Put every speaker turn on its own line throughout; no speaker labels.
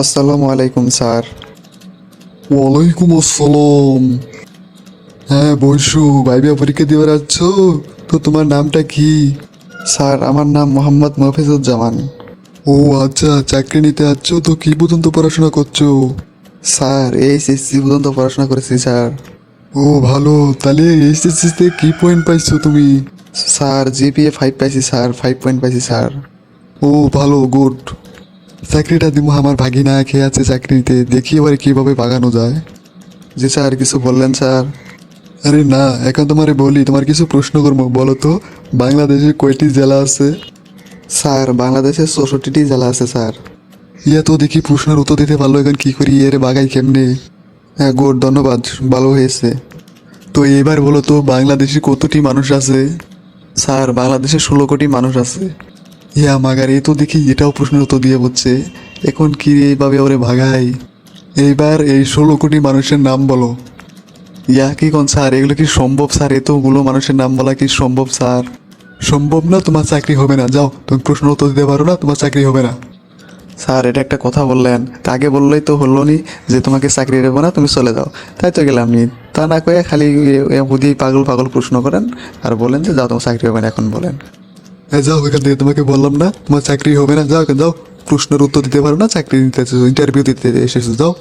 আসসালামু আলাইকুম স্যার।
ওয়ালাইকুম আসসালাম। হ্যাঁ বৈশু, ভাইবা পরীক্ষা দিবার যাচ্ছ? তো তোমার নামটা কি?
স্যার আমার নাম মোহাম্মদ মফিজুজ্জামান।
ও আচ্ছা, চাকরি নিতে যাচ্ছ তো কি পর্যন্ত পড়াশোনা করছো?
স্যার এইচএসসি পর্যন্ত পড়াশোনা করেছি স্যার।
ও ভালো, তাহলে এইচএসসিতে কি পয়েন্ট পাইছো তুমি?
স্যার জিপিএ 5 পাইছি স্যার, 5 পয়েন্ট পাইছি স্যার।
ও ভালো, গুড। চাকরিটা দিমো, আমার ভাগিনা খেয়ে আছে চাকরি নিতে, দেখি এবার কিভাবে বাগানো যায়।
জি স্যার, কিছু বললেন স্যার?
আরে না, এখন তোমারে বলি, তোমার কিছু প্রশ্ন করবো, বলো তো বাংলাদেশে কয়টি জেলা আছে?
স্যার বাংলাদেশে 64টি জেলা আছে স্যার।
ইয়া তো দেখি প্রশ্নের উত্তর দিতে পারলো, এখন কি করি এর বাগাই কেমনে?
হ্যাঁ গুড, ধন্যবাদ, ভালো হয়েছে।
তো এবার বলো তো বাংলাদেশে কতটি মানুষ আছে?
স্যার বাংলাদেশে 16 কোটি মানুষ আছে।
ইয়া মাগার, এ তো দেখি এটাও প্রশ্নের উত্তর দিয়ে বলছে। এখন কি এইভাবে ওরে ভাগাই? এইবার এই 16 কোটি মানুষের নাম বলো।
ইয়া কি কোন স্যার, এগুলো কি সম্ভব স্যার? এতগুলো মানুষের নাম বলা কি সম্ভব স্যার?
সম্ভব না, তোমার চাকরি হবে না, যাও, তুমি প্রশ্নের উত্তর দিতে পারো না, তোমার চাকরি হবে না।
স্যার এটা একটা কথা বললেন, তা আগে বললেই তো হলো নি যে তোমাকে চাকরি দেবো না, তুমি চলে যাও, তাই তো গেলাম নি। তা না কয়ে খালি বুদ্ধি পাগল পাগল প্রশ্ন করেন আর বলেন যে যাও তোমার চাকরি হবে না, এখন বলেন।
হ্যাঁ যাও এখান থেকে, তোমাকে বললাম না তোমার চাকরি হবে না, যাও এখান, যাও। প্রশ্নের উত্তর দিতে পারো না, চাকরি নিতে এসেছো, ইন্টারভিউ দিতে এসেছো, যাও।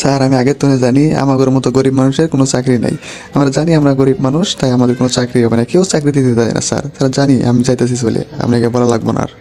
স্যার আমি আগের তো জানি আমাদের মতো গরিব মানুষের কোনো চাকরি নাই। আমরা জানি আমরা গরিব মানুষ, তাই আমাদের কোনো চাকরি হবে না, কেউ চাকরি দিতে দেয় না স্যার। স্যার জানি, আমি চাইতেছি চলে, আপনাকে বলা লাগবো না আর।